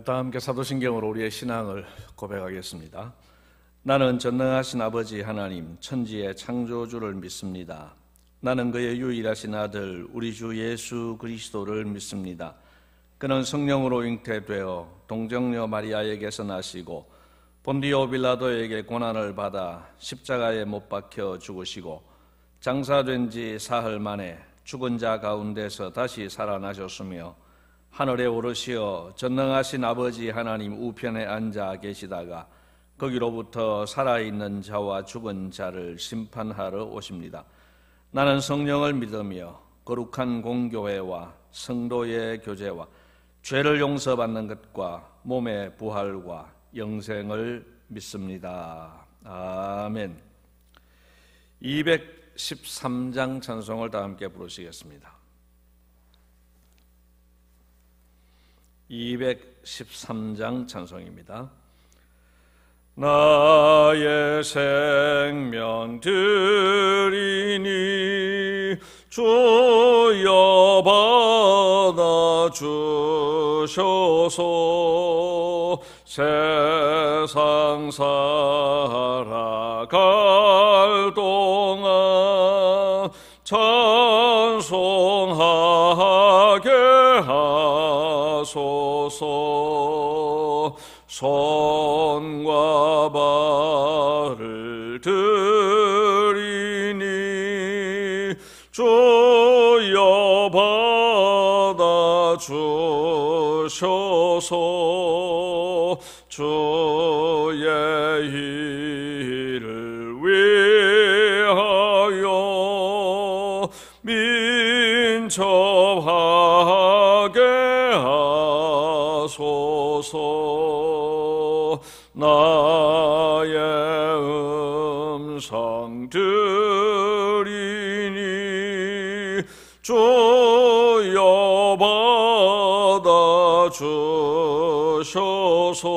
다 함께 사도신경으로 우리의 신앙을 고백하겠습니다. 나는 전능하신 아버지 하나님 천지의 창조주를 믿습니다. 나는 그의 유일하신 아들 우리 주 예수 그리스도를 믿습니다. 그는 성령으로 잉태되어 동정녀 마리아에게서 나시고 본디오 빌라도에게 고난을 받아 십자가에 못 박혀 죽으시고 장사된 지 사흘 만에 죽은 자 가운데서 다시 살아나셨으며 하늘에 오르시어 전능하신 아버지 하나님 우편에 앉아 계시다가 거기로부터 살아있는 자와 죽은 자를 심판하러 오십니다. 나는 성령을 믿으며 거룩한 공교회와 성도의 교제와 죄를 용서받는 것과 몸의 부활과 영생을 믿습니다. 아멘. 213장 찬송을 다 함께 부르시겠습니다. 213장 찬송입니다. 나의 생명 드리니 주여 받아 주셔서 세상 살아갈 동안 찬송하게 하소서. 손과 발을 드리니 주여 받아 주셔서 주의 일을 위하여 민첩하게 하소서. 나의 음성 들으니 주여 받아 주셔서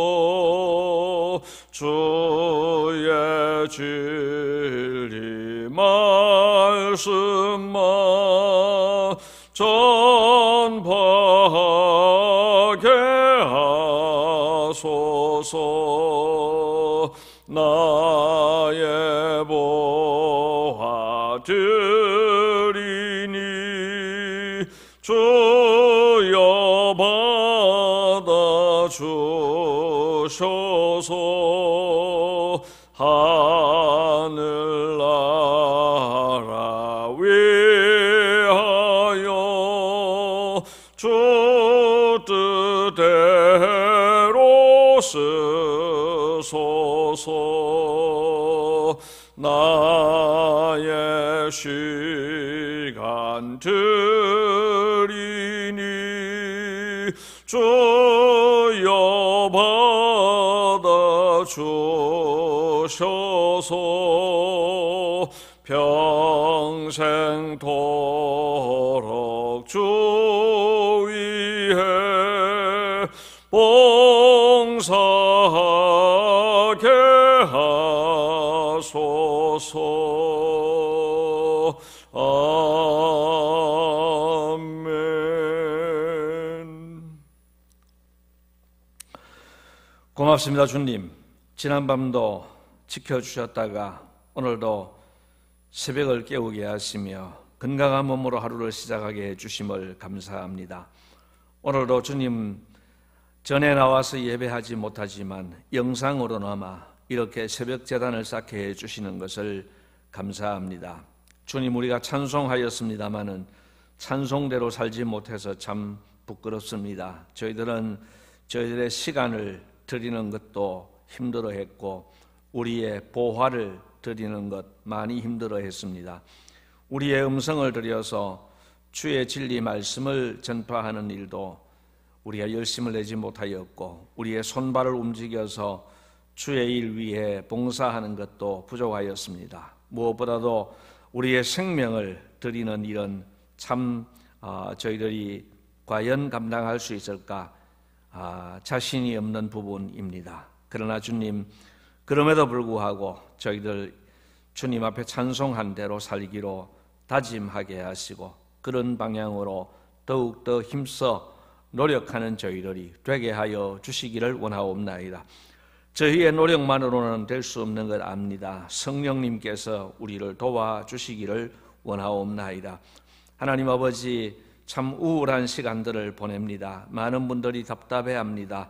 주의 진리 말씀만 전파하게 하소서. 나의 보화 드리니 주여 받아 주셔서 하늘나라 위하여 주 뜻대로 쓰소서. 나의 시간 드리니 주여 받아 주셔서 평생토록 주 위에 봉사하게 하소서. 아멘. 고맙습니다. 주님, 지난밤도 지켜주셨다가 오늘도 새벽을 깨우게 하시며 건강한 몸으로 하루를 시작하게 해주심을 감사합니다. 오늘도 주님 전에 나와서 예배하지 못하지만 영상으로나마 이렇게 새벽 제단을 쌓게 해주시는 것을 감사합니다. 주님, 우리가 찬송하였습니다마는 찬송대로 살지 못해서 참 부끄럽습니다. 저희들의 시간을 드리는 것도 힘들어했고 우리의 보화를 드리는 것 많이 힘들어했습니다. 우리의 음성을 들여서 주의 진리 말씀을 전파하는 일도 우리가 열심을 내지 못하였고 우리의 손발을 움직여서 주의 일 위해 봉사하는 것도 부족하였습니다. 무엇보다도 우리의 생명을 드리는 일은 참 저희들이 과연 감당할 수 있을까 자신이 없는 부분입니다. 그러나 주님, 그럼에도 불구하고 저희들 주님 앞에 찬송한 대로 살기로 다짐하게 하시고 그런 방향으로 더욱더 힘써 노력하는 저희들이 되게 하여 주시기를 원하옵나이다. 저희의 노력만으로는 될 수 없는 것 압니다. 성령님께서 우리를 도와주시기를 원하옵나이다. 하나님 아버지, 참 우울한 시간들을 보냅니다. 많은 분들이 답답해합니다.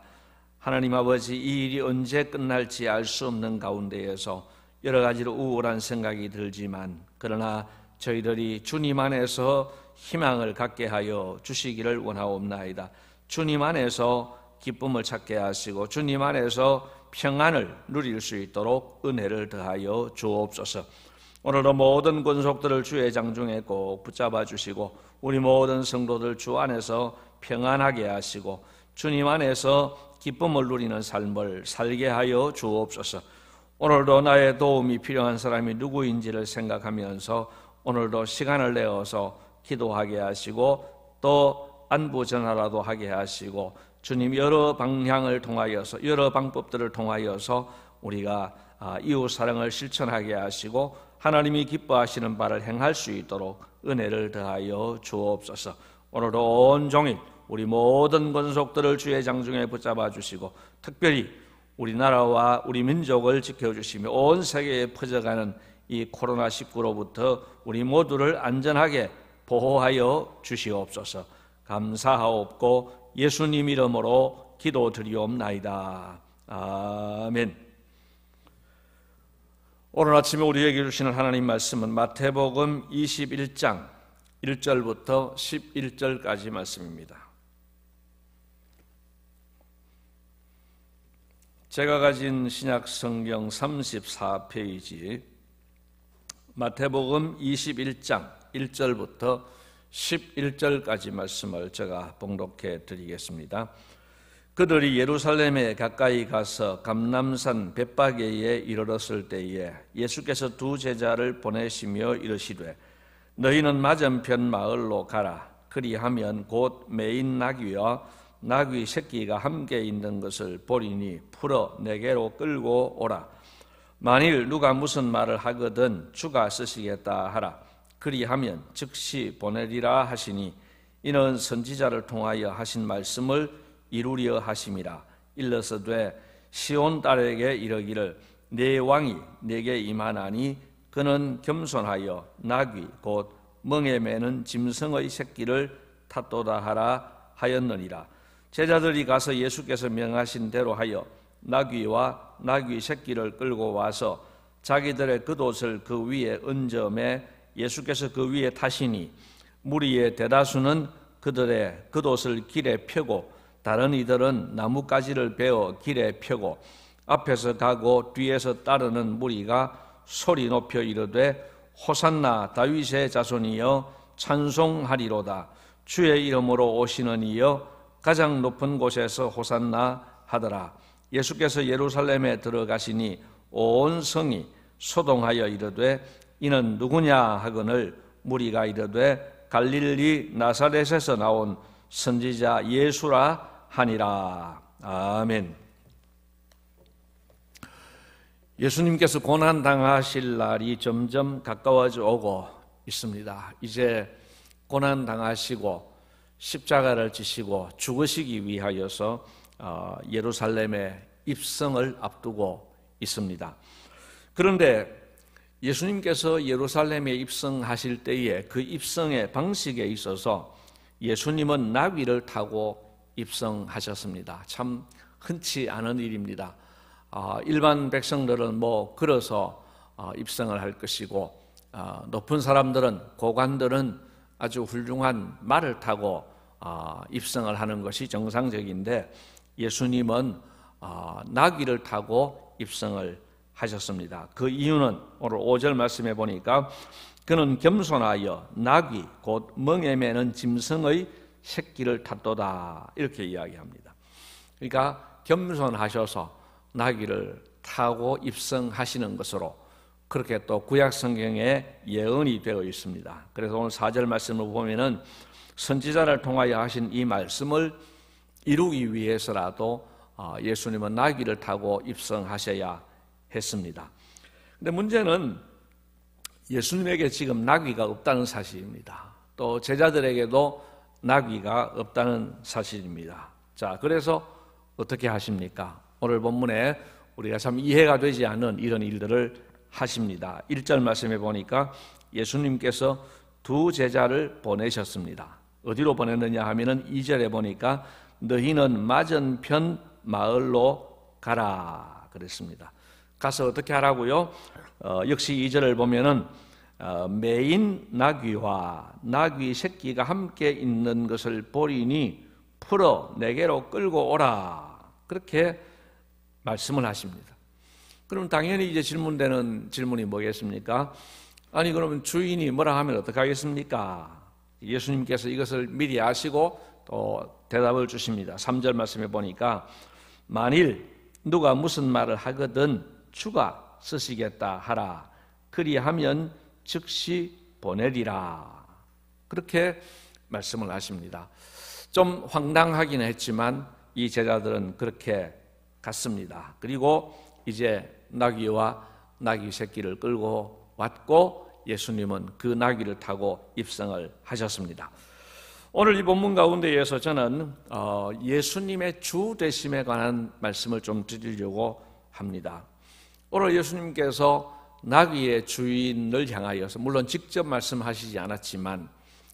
하나님 아버지, 이 일이 언제 끝날지 알 수 없는 가운데에서 여러 가지로 우울한 생각이 들지만, 그러나 저희들이 주님 안에서 희망을 갖게 하여 주시기를 원하옵나이다. 주님 안에서 기쁨을 찾게 하시고 주님 안에서 평안을 누릴 수 있도록 은혜를 더하여 주옵소서. 오늘도 모든 권속들을 주의 장중에 꼭 붙잡아 주시고 우리 모든 성도들 주 안에서 평안하게 하시고 주님 안에서 기쁨을 누리는 삶을 살게 하여 주옵소서. 오늘도 나의 도움이 필요한 사람이 누구인지를 생각하면서 오늘도 시간을 내어서 기도하게 하시고 또 안부 전화라도 하게 하시고 주님 여러 방향을 통하여서 여러 방법들을 통하여서 우리가 이웃 사랑을 실천하게 하시고 하나님이 기뻐하시는 바를 행할 수 있도록 은혜를 더하여 주옵소서. 오늘도 온종일 우리 모든 권속들을 주의 장중에 붙잡아 주시고 특별히 우리나라와 우리 민족을 지켜주시며 온 세계에 퍼져가는 이 코로나19로부터 우리 모두를 안전하게 보호하여 주시옵소서. 감사하옵고 예수님 이름으로 기도드리옵나이다. 아멘. 오늘 아침에 우리에게 주시는 하나님 말씀은 마태복음 21장 1절부터 11절까지 말씀입니다. 제가 가진 신약 성경 34페이지 마태복음 21장 1절부터 11절까지 말씀을 제가 봉독해 드리겠습니다. 그들이 예루살렘에 가까이 가서 감람산 벳바게에 이르렀을 때에 예수께서 두 제자를 보내시며 이르시되 너희는 맞은편 마을로 가라. 그리하면 곧 매인 나귀와 나귀 새끼가 함께 있는 것을 보리니 풀어 내게로 끌고 오라. 만일 누가 무슨 말을 하거든 주가 쓰시겠다 하라. 그리하면 즉시 보내리라 하시니 이는 선지자를 통하여 하신 말씀을 이루려 하심이라. 일러서되 시온 딸에게 이르기를 내 왕이 내게 임하나니 그는 겸손하여 나귀 곧 멍에 매는 짐승의 새끼를 탔도다 하라 하였느니라. 제자들이 가서 예수께서 명하신 대로 하여 나귀와 나귀 새끼를 끌고 와서 자기들의 겉옷을 그 위에 얹어매 예수께서 그 위에 타시니 무리의 대다수는 그들의 겉옷을 길에 펴고 다른 이들은 나뭇가지를 베어 길에 펴고 앞에서 가고 뒤에서 따르는 무리가 소리 높여 이르되 호산나 다윗의 자손이여 찬송하리로다. 주의 이름으로 오시는 이여 가장 높은 곳에서 호산나 하더라. 예수께서 예루살렘에 들어가시니 온 성이 소동하여 이르되 이는 누구냐 하거늘 무리가 이르되 갈릴리 나사렛에서 나온 선지자 예수라 하니라. 아멘. 예수님께서 고난당하실 날이 점점 가까워져 오고 있습니다. 이제 고난당하시고 십자가를 지시고 죽으시기 위하여서 예루살렘에 입성을 앞두고 있습니다. 그런데 예수님께서 예루살렘에 입성하실 때에 그 입성의 방식에 있어서 예수님은 나귀를 타고 입성하셨습니다. 참 흔치 않은 일입니다. 일반 백성들은 걸어서 입성을 할 것이고 높은 사람들은 고관들은 아주 훌륭한 말을 타고 입성을 하는 것이 정상적인데 예수님은 나귀를 타고 입성을 하셨습니다. 그 이유는 오늘 5절 말씀해 보니까 그는 겸손하여 나귀 곧 멍에 매는 짐승의 새끼를 탔도다 이렇게 이야기합니다. 그러니까 겸손하셔서 나귀를 타고 입성하시는 것으로 그렇게 또 구약 성경에 예언이 되어 있습니다. 그래서 오늘 4절 말씀을 보면은 선지자를 통하여 하신 이 말씀을 이루기 위해서라도 예수님은 나귀를 타고 입성하셔야 했습니다. 근데 문제는 예수님에게 지금 나귀가 없다는 사실입니다. 또 제자들에게도 나귀가 없다는 사실입니다. 자, 그래서 어떻게 하십니까? 오늘 본문에 우리가 참 이해가 되지 않는 이런 일들을 하십니다. 1절 말씀에 보니까 예수님께서 두 제자를 보내셨습니다. 어디로 보냈느냐 하면은 2절에 보니까 너희는 맞은편 마을로 가라 그랬습니다. 가서 어떻게 하라고요? 역시 2절을 보면은 매인 나귀와 나귀 새끼가 함께 있는 것을 보리니 풀어 내게로 끌고 오라 그렇게 말씀을 하십니다. 그럼 당연히 이제 질문되는 질문이 뭐겠습니까? 아니 그러면 주인이 뭐라 하면 어떡하겠습니까? 예수님께서 이것을 미리 아시고 또 대답을 주십니다. 3절 말씀에 보니까 만일 누가 무슨 말을 하거든 주가 쓰시겠다 하라. 그리하면 즉시 보내리라. 그렇게 말씀을 하십니다. 좀 황당하긴 했지만 이 제자들은 그렇게 갔습니다. 그리고 이제 나귀와 나귀 새끼를 끌고 왔고 예수님은 그 나귀를 타고 입성을 하셨습니다. 오늘 이 본문 가운데에서 저는 예수님의 주 되심에 관한 말씀을 좀 드리려고 합니다. 오늘 예수님께서 나귀의 주인을 향하여서 물론 직접 말씀하시지 않았지만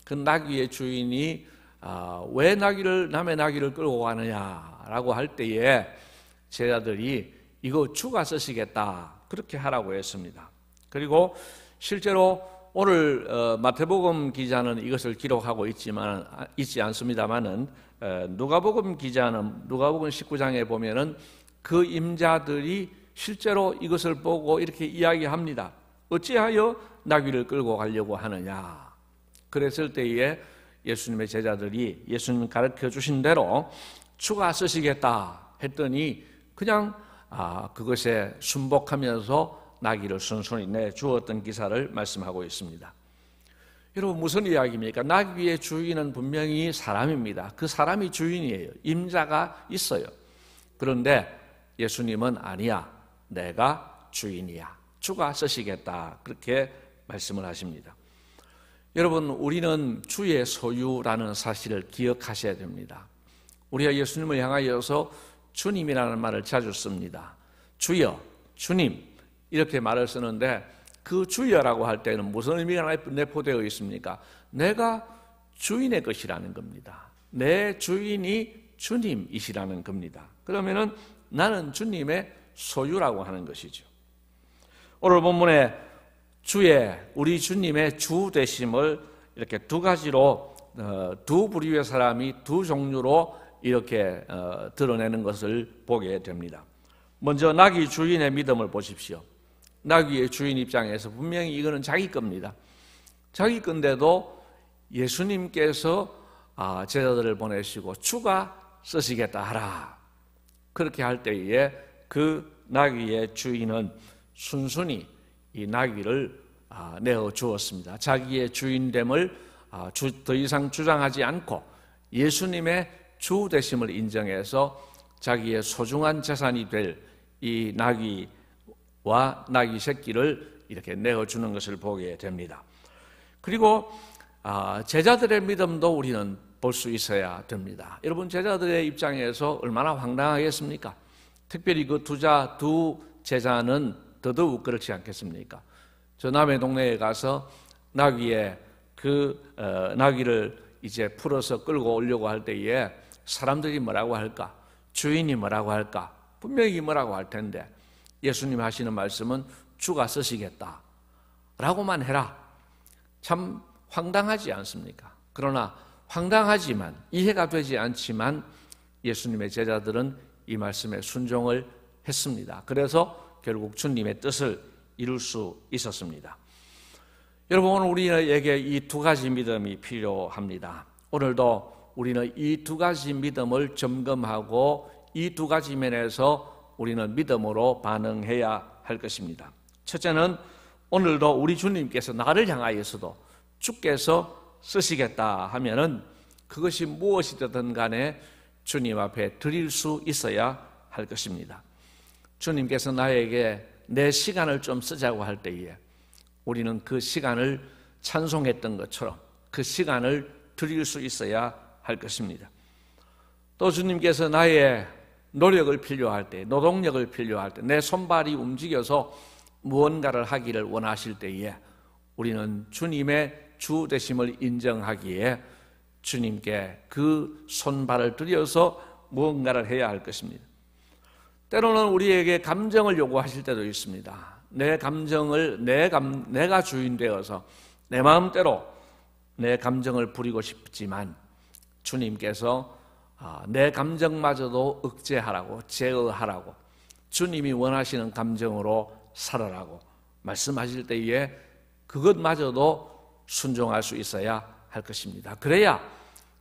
그 나귀의 주인이 왜 남의 나귀를 끌고 가느냐라고 할 때에 제자들이 이거 주가 쓰시겠다 그렇게 하라고 했습니다. 그리고 실제로 오늘 마태복음 기자는 이것을 기록하고 있지 않습니다만은 누가복음 기자는 누가복음 19장에 보면은 그 임자들이 실제로 이것을 보고 이렇게 이야기합니다. 어찌하여 나귀를 끌고 가려고 하느냐. 그랬을 때에 예수님의 제자들이 예수님 가르쳐 주신 대로 주가 쓰시겠다 했더니 그냥 그것에 순복하면서 나귀를 순순히 내주었던 기사를 말씀하고 있습니다. 여러분 무슨 이야기입니까? 나귀의 주인은 분명히 사람입니다. 그 사람이 주인이에요. 임자가 있어요. 그런데 예수님은 아니야. 내가 주인이야. 주가 쓰시겠다. 그렇게 말씀을 하십니다. 여러분 우리는 주의 소유라는 사실을 기억하셔야 됩니다. 우리가 예수님을 향하여서 주님이라는 말을 자주 씁니다. 주여, 주님 이렇게 말을 쓰는데 그 주여라고 할 때는 무슨 의미가 내포되어 있습니까? 내가 주인의 것이라는 겁니다. 내 주인이 주님이시라는 겁니다. 그러면은 나는 주님의 소유라고 하는 것이죠. 오늘 본문에 우리 주님의 주 되심을 이렇게 두 가지로 두 부류의 사람이 두 종류로 이렇게 드러내는 것을 보게 됩니다. 먼저 나귀 주인의 믿음을 보십시오. 나귀의 주인 입장에서 분명히 이거는 자기 겁니다. 자기 건데도 예수님께서 제자들을 보내시고 주가 쓰시겠다 하라. 그렇게 할 때에 그 나귀의 주인은 순순히 이 나귀를 내어 주었습니다. 자기의 주인됨을 더 이상 주장하지 않고 예수님의 주 되심을 인정해서 자기의 소중한 재산이 될 이 나귀와 나귀 새끼를 이렇게 내어주는 것을 보게 됩니다. 그리고 제자들의 믿음도 우리는 볼 수 있어야 됩니다. 여러분 제자들의 입장에서 얼마나 황당하겠습니까? 특별히 그 두 제자는 더더욱 그렇지 않겠습니까? 저 남의 동네에 가서 나귀의 나귀를 이제 풀어서 끌고 오려고 할 때에 사람들이 뭐라고 할까? 주인이 뭐라고 할까? 분명히 뭐라고 할 텐데 예수님 하시는 말씀은 주가 쓰시겠다 라고만 해라. 참 황당하지 않습니까? 그러나 황당하지만 이해가 되지 않지만 예수님의 제자들은 이 말씀에 순종을 했습니다. 그래서 결국 주님의 뜻을 이룰 수 있었습니다. 여러분 오늘 우리에게 이 두 가지 믿음이 필요합니다. 오늘도 우리는 이 두 가지 믿음을 점검하고 이 두 가지 면에서 우리는 믿음으로 반응해야 할 것입니다. 첫째는 오늘도 우리 주님께서 나를 향하여서도 주께서 쓰시겠다 하면은 그것이 무엇이든 간에 주님 앞에 드릴 수 있어야 할 것입니다. 주님께서 나에게 내 시간을 좀 쓰자고 할 때에 우리는 그 시간을 찬송했던 것처럼 그 시간을 드릴 수 있어야 할 것입니다. 또 주님께서 나의 노력을 필요할 때, 노동력을 필요할 때, 내 손발이 움직여서 무언가를 하기를 원하실 때에 우리는 주님의 주 되심을 인정하기에 주님께 그 손발을 들여서 무언가를 해야 할 것입니다. 때로는 우리에게 감정을 요구하실 때도 있습니다. 내 감정을 내가 주인 되어서 내 마음대로 내 감정을 부리고 싶지만 주님께서 내 감정마저도 억제하라고, 제어하라고, 주님이 원하시는 감정으로 살아라고 말씀하실 때에 그것마저도 순종할 수 있어야 할 것입니다. 그래야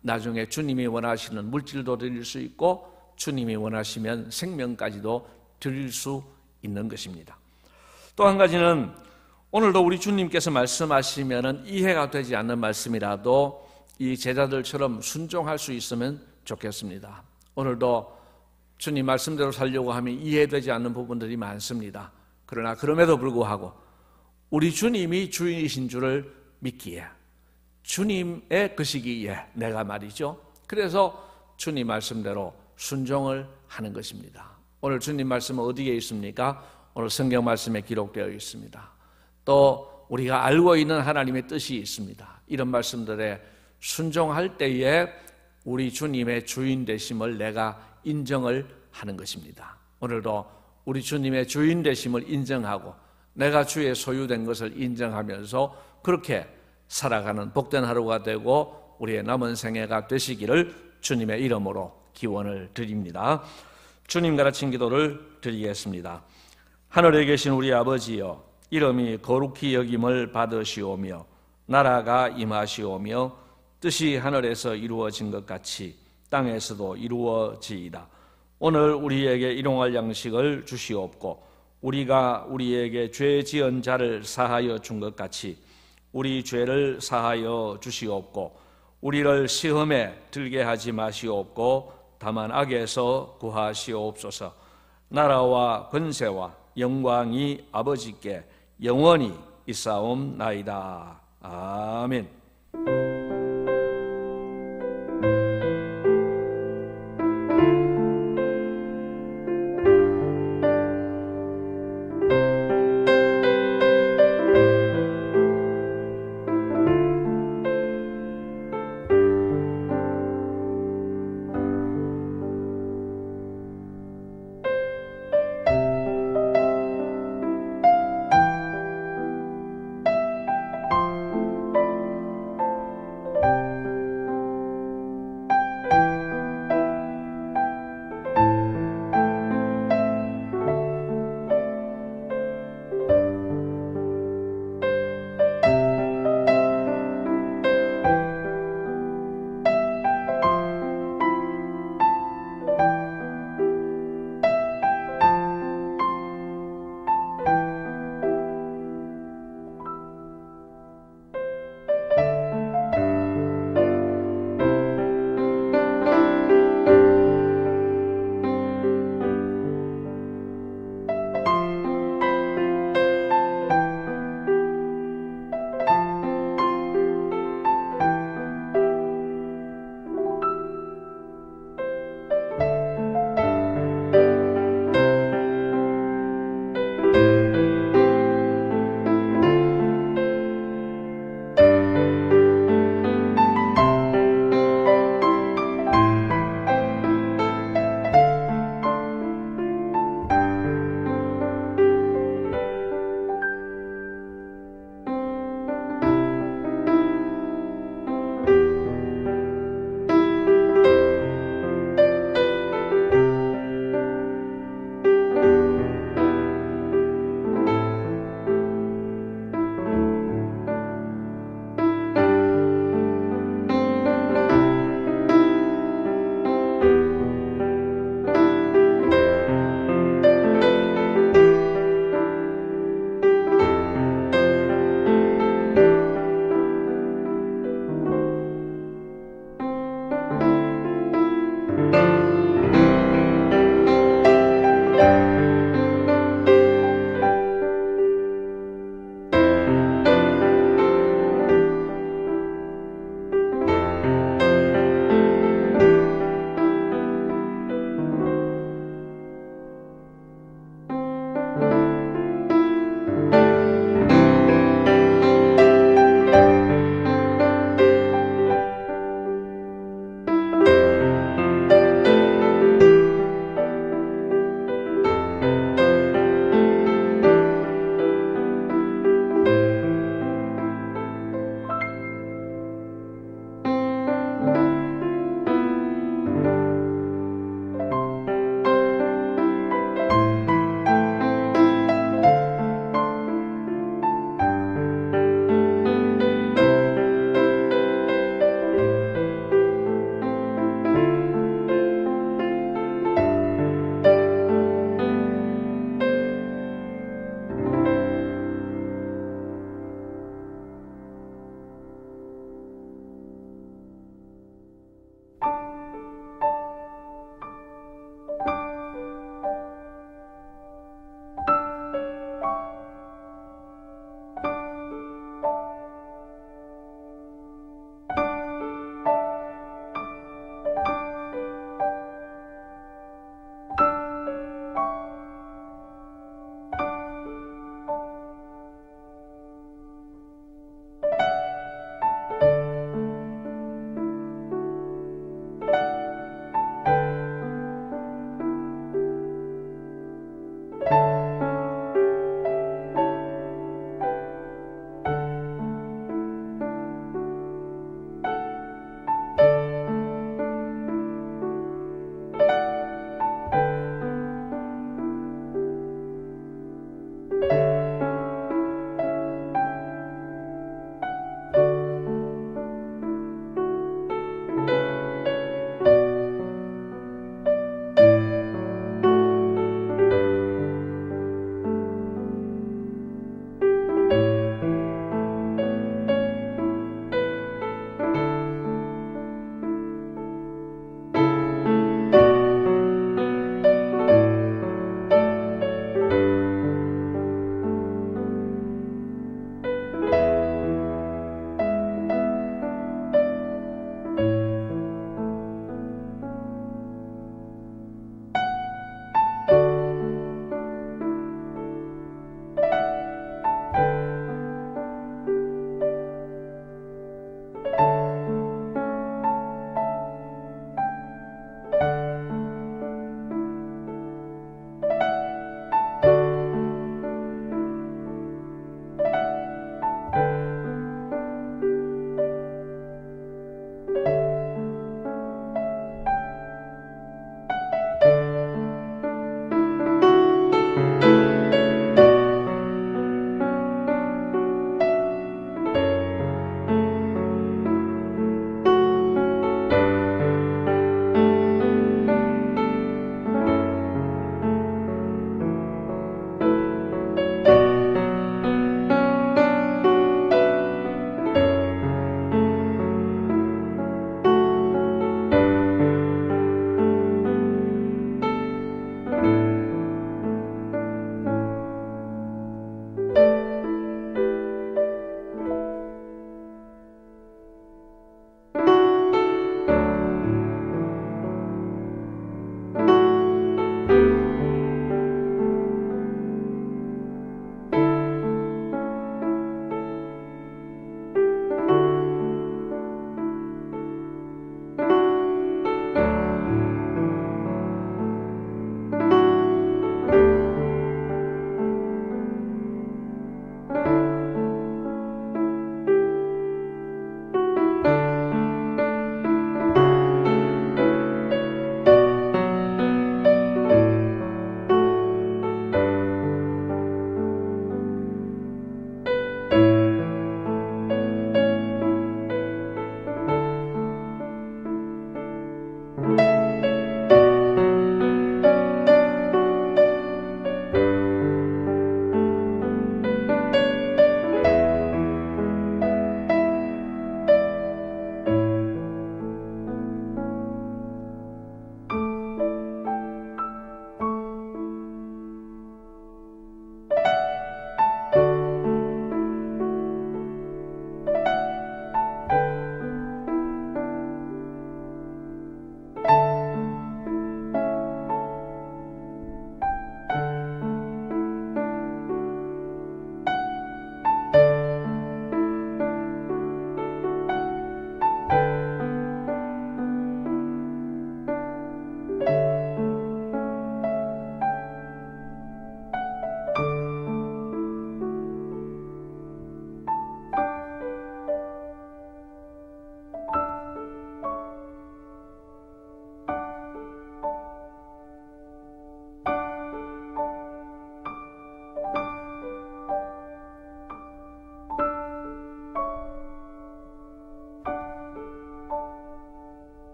나중에 주님이 원하시는 물질도 드릴 수 있고 주님이 원하시면 생명까지도 드릴 수 있는 것입니다. 또 한 가지는 오늘도 우리 주님께서 말씀하시면 이해가 되지 않는 말씀이라도 이 제자들처럼 순종할 수 있으면 좋겠습니다. 오늘도 주님 말씀대로 살려고 하면 이해되지 않는 부분들이 많습니다. 그러나 그럼에도 불구하고 우리 주님이 주인이신 줄을 믿기에, 주님의 것이기에 내가 말이죠. 그래서 주님 말씀대로 순종을 하는 것입니다. 오늘 주님 말씀은 어디에 있습니까? 오늘 성경 말씀에 기록되어 있습니다. 또 우리가 알고 있는 하나님의 뜻이 있습니다. 이런 말씀들에 순종할 때에 우리 주님의 주인 되심을 내가 인정을 하는 것입니다. 오늘도 우리 주님의 주인 되심을 인정하고 내가 주의 소유된 것을 인정하면서 그렇게 살아가는 복된 하루가 되고 우리의 남은 생애가 되시기를 주님의 이름으로 기원을 드립니다. 주님과 같이 기도를 드리겠습니다. 하늘에 계신 우리 아버지여, 이름이 거룩히 여김을 받으시오며 나라가 임하시오며 뜻이 하늘에서 이루어진 것 같이 땅에서도 이루어지이다. 오늘 우리에게 일용할 양식을 주시옵고 우리가 우리에게 죄 지은 자를 사하여 준 것 같이 우리 죄를 사하여 주시옵고 우리를 시험에 들게 하지 마시옵고 다만 악에서 구하시옵소서. 나라와 권세와 영광이 아버지께 영원히 있사옵나이다. 아멘.